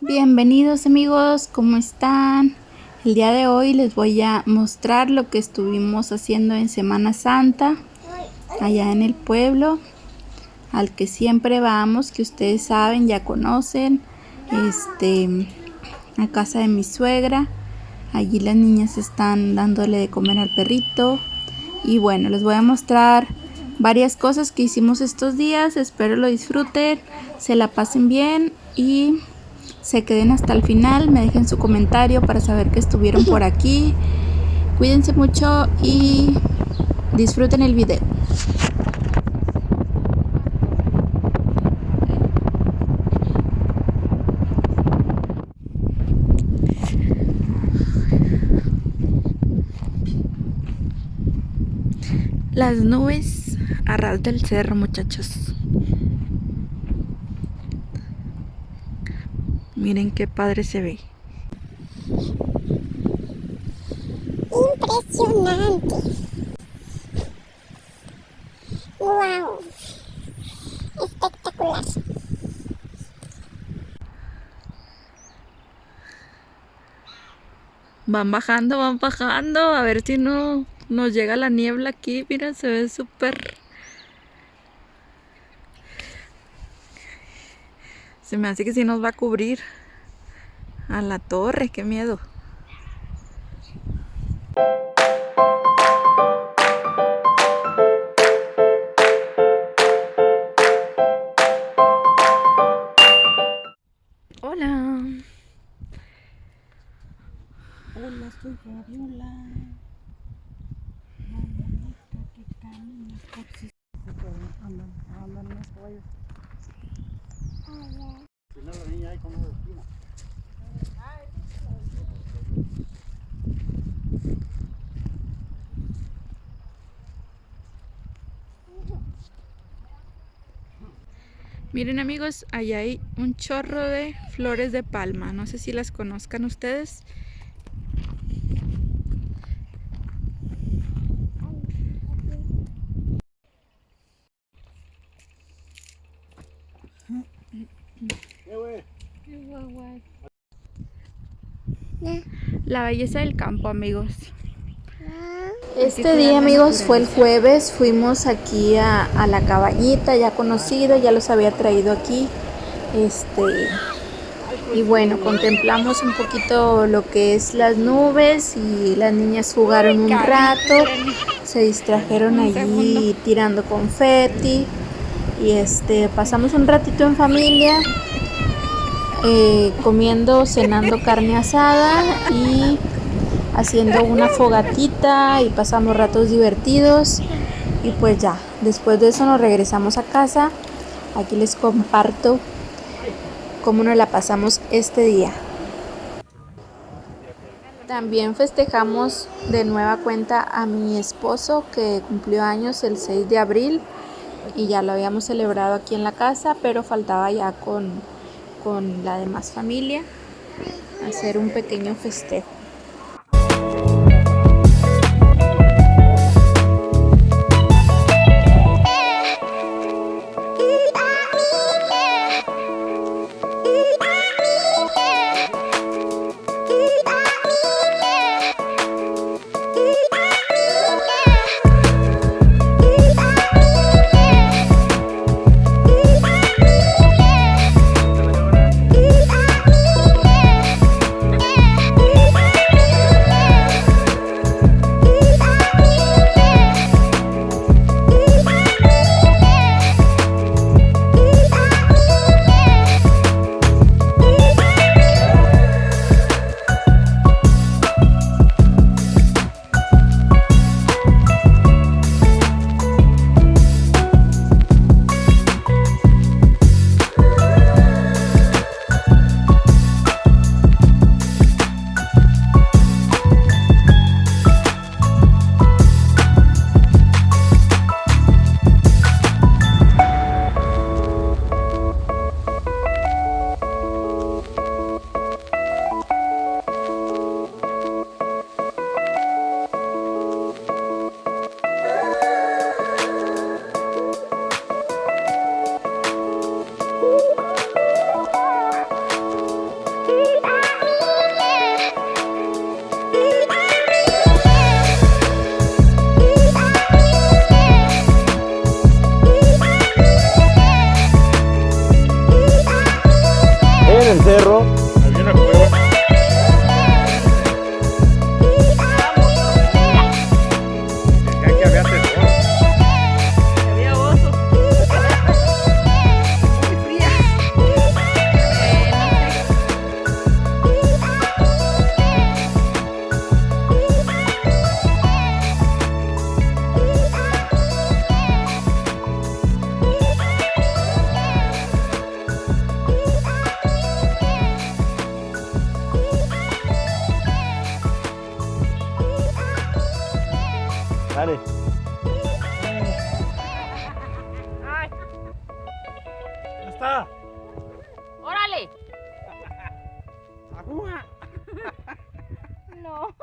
Bienvenidos amigos, ¿cómo están? El día de hoy les voy a mostrar lo que estuvimos haciendo en Semana Santa, allá en el pueblo, al que siempre vamos, que ustedes saben, ya conocen, a casa de mi suegra. Allí las niñas están dándole de comer al perrito. Y bueno, les voy a mostrar varias cosas que hicimos estos días. Espero lo disfruten, se la pasen bien y se queden hasta el final. Me dejen su comentario para saber que estuvieron por aquí. Cuídense mucho y disfruten el video. Las nubes a ras del cerro, muchachos. Miren qué padre se ve. Impresionante. Wow. Espectacular. Van bajando, a ver si no nos llega la niebla aquí. Mira, se ve súper. Se me hace que sí nos va a cubrir a la torre, qué miedo. Hola. Hola, soy Fabiola. La muñeca que camina por si se pueden andan los caballos. Si no, la niña ahí con la esquina. Miren amigos, allá hay un chorro de flores de palma. No sé si las conozcan ustedes. La belleza del campo, amigos. Este día, amigos, fue el jueves. Fuimos aquí a la cabañita ya conocida, ya los había traído aquí. Y bueno, contemplamos un poquito lo que es las nubes y las niñas jugaron un rato, se distrajeron allí tirando confeti y pasamos un ratito en familia, comiendo, cenando carne asada y haciendo una fogatita y pasamos ratos divertidos. Y pues ya, después de eso nos regresamos a casa. Aquí les comparto cómo nos la pasamos este día. También festejamos de nueva cuenta a mi esposo, que cumplió años el 6 de abril y ya lo habíamos celebrado aquí en la casa, pero faltaba ya con la demás familia hacer un pequeño festejo. el cerro. Había una cueva. Decían que había tesoro. Había osos. Muy fría. Dale. Ya está. ¡Órale! Aguja. No.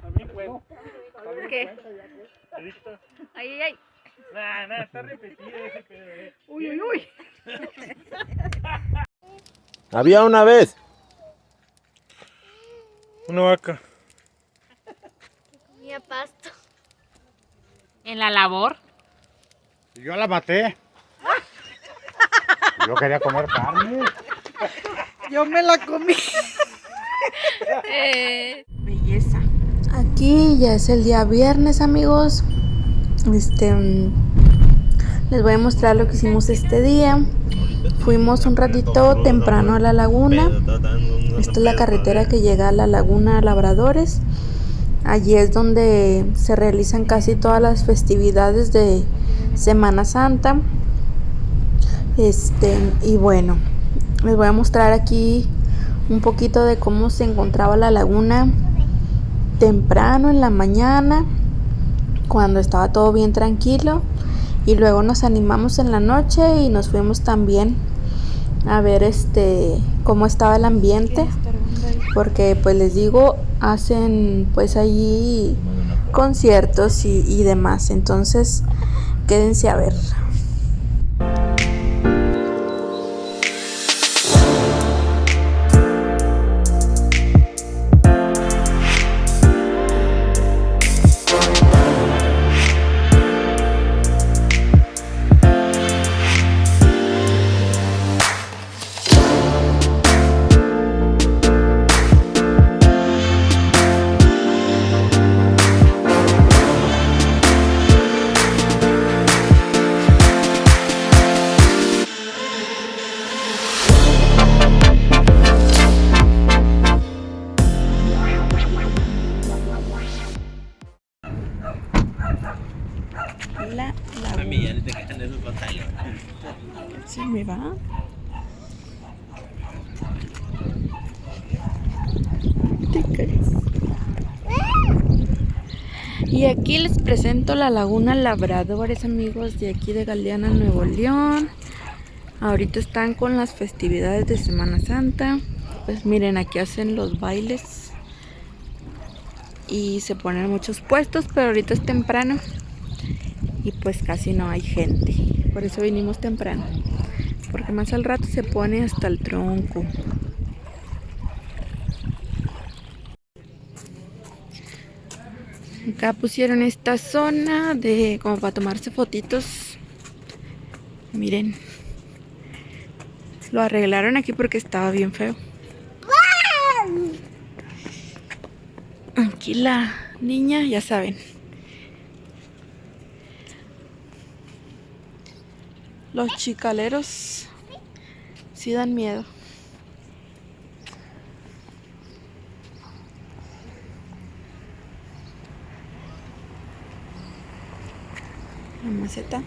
También cuenta. ¿Qué? ¿Listo? Ay, ay, ay. Nah, está repetido ese pedo. Uy, uy, uy. Había una vez. Una vaca. Comía pasto. ¿En la labor? Y yo la maté. Yo quería comer carne. Yo me la comí. Belleza. Aquí ya es el día viernes, amigos. Les voy a mostrar lo que hicimos este día. Fuimos un ratito temprano a la laguna. Esta es la carretera que llega a la laguna Labradores. Allí es donde se realizan casi todas las festividades de Semana Santa. Y bueno, les voy a mostrar aquí un poquito de cómo se encontraba la laguna temprano en la mañana, cuando estaba todo bien tranquilo, y luego nos animamos en la noche y nos fuimos también a ver cómo estaba el ambiente, porque pues les digo, hacen pues allí conciertos y demás, entonces quédense a ver. La laguna. Se me va. Te caes. Y aquí les presento la laguna Labradores, amigos, de aquí de Galeana, Nuevo León. Ahorita están con las festividades de Semana Santa. Pues miren, aquí hacen los bailes y se ponen muchos puestos, pero ahorita es temprano y pues casi no hay gente. Por eso vinimos temprano, porque más al rato se pone hasta el tronco. Acá pusieron esta zona de como para tomarse fotitos. Miren, lo arreglaron aquí porque estaba bien feo. Aquí la niña, ya saben. Los chicaleros sí dan miedo. La maceta.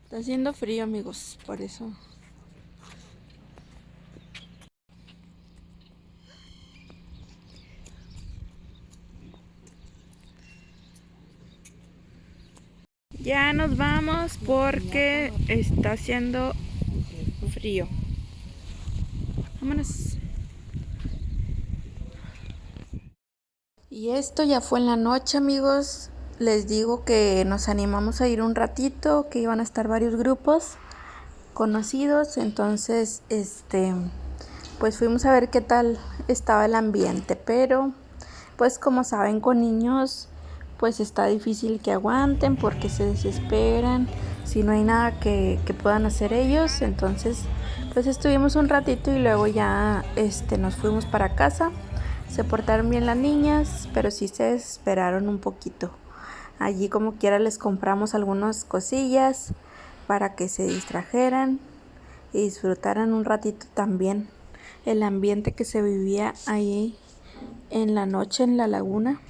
Está haciendo frío, amigos, por eso. Ya nos vamos porque está haciendo frío. Vámonos. Y esto ya fue en la noche, amigos. Les digo que nos animamos a ir un ratito, que iban a estar varios grupos conocidos. Entonces, pues fuimos a ver qué tal estaba el ambiente, pero pues como saben, con niños pues está difícil que aguanten porque se desesperan si no hay nada que puedan hacer ellos. Entonces pues estuvimos un ratito y luego ya nos fuimos para casa. Se portaron bien las niñas, pero sí se desesperaron un poquito. Allí como quiera les compramos algunas cosillas para que se distrajeran y disfrutaran un ratito también el ambiente que se vivía ahí en la noche en la laguna.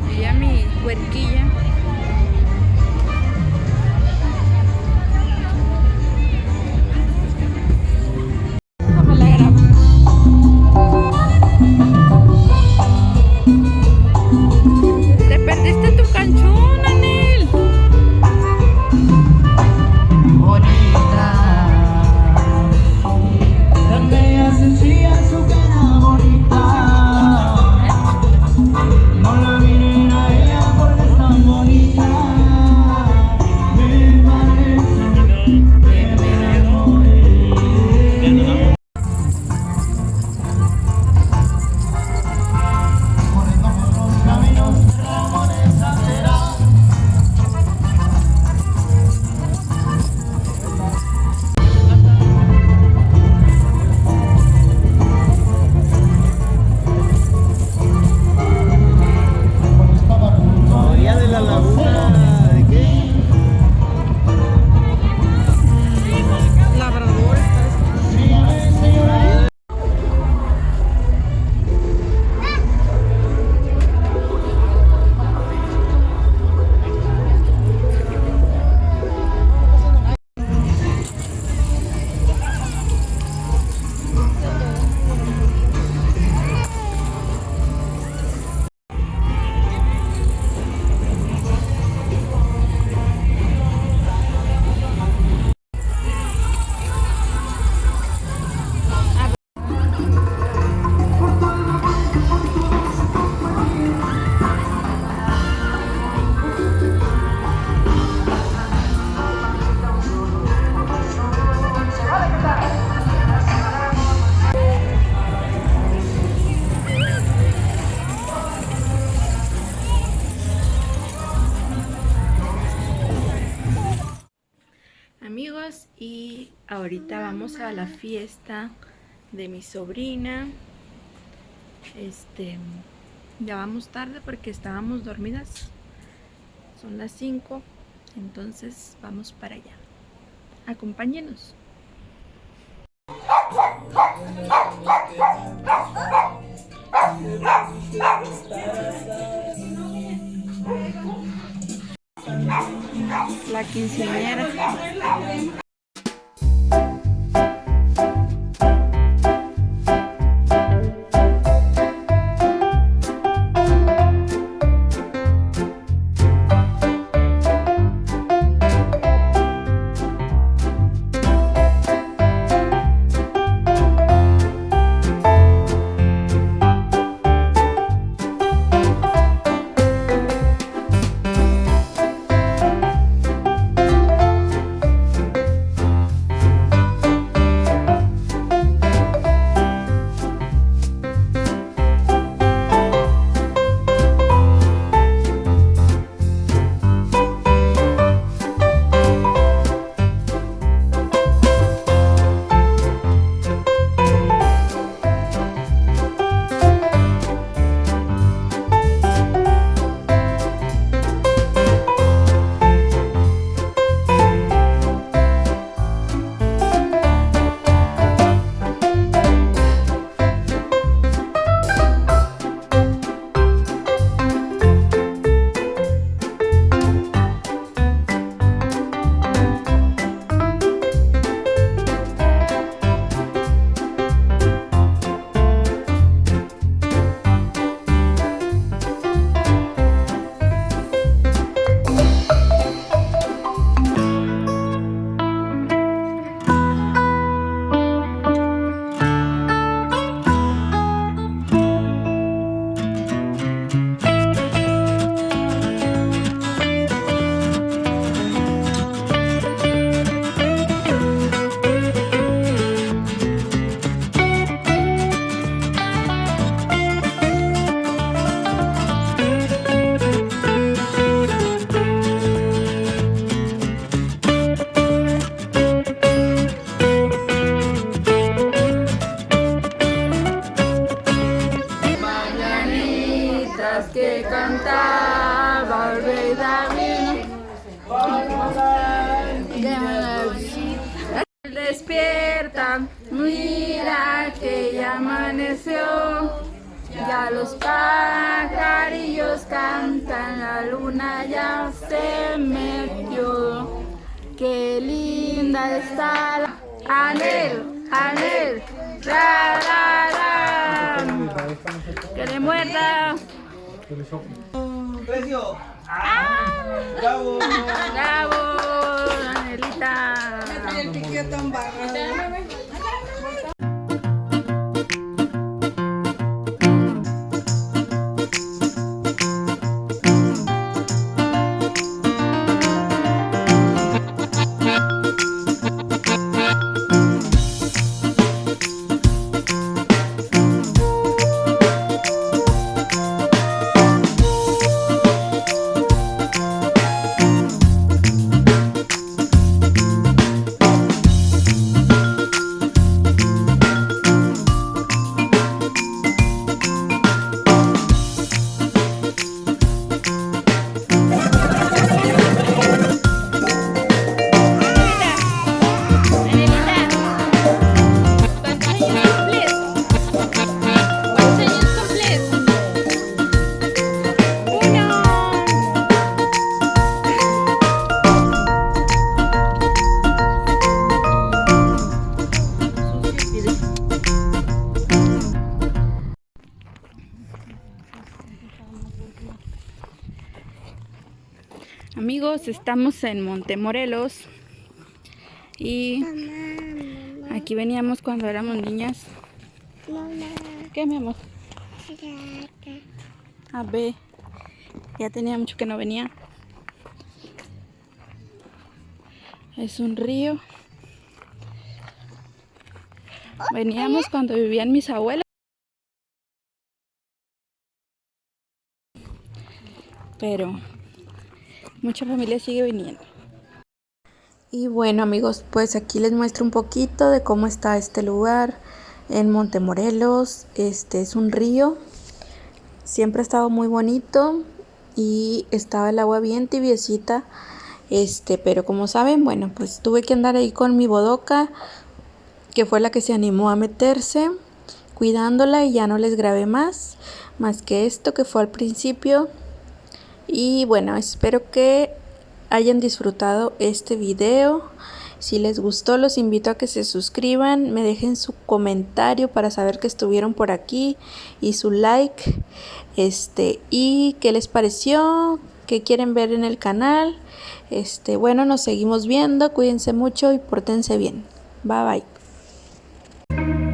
Ella mi huerquilla. Te perdiste tu canchón, Anel. María de la Laguna, ¿de qué? Labrador. Amigos, y ahorita vamos a la fiesta de mi sobrina. Ya vamos tarde porque estábamos dormidas. Son las 5, entonces vamos para allá. Acompáñenos. La quinceañera. Despierta, mira que ya amaneció, ya los pajarillos cantan, la luna ya se metió, qué linda está la... Anel, Anel, la, la, la, que le muerda. Precio. Bravo. Bravo, Anelita. El piquillo tan barro. Amigos, estamos en Montemorelos y aquí veníamos cuando éramos niñas. ¿Qué, mi amor? A ver, ya tenía mucho que no venía. Es un río. Veníamos cuando vivían mis abuelos. Pero mucha familia sigue viniendo. Y bueno, amigos, pues aquí les muestro un poquito de cómo está este lugar en Montemorelos. Este es un río. Siempre ha estado muy bonito y estaba el agua bien tibiecita. Pero como saben, bueno, pues tuve que andar ahí con mi bodoca, que fue la que se animó a meterse, cuidándola, y ya no les grabé más que esto que fue al principio. Y bueno, espero que hayan disfrutado este video. Si les gustó, los invito a que se suscriban, me dejen su comentario para saber que estuvieron por aquí y su like, y qué les pareció, qué quieren ver en el canal. Bueno, nos seguimos viendo, cuídense mucho y pórtense bien. Bye bye.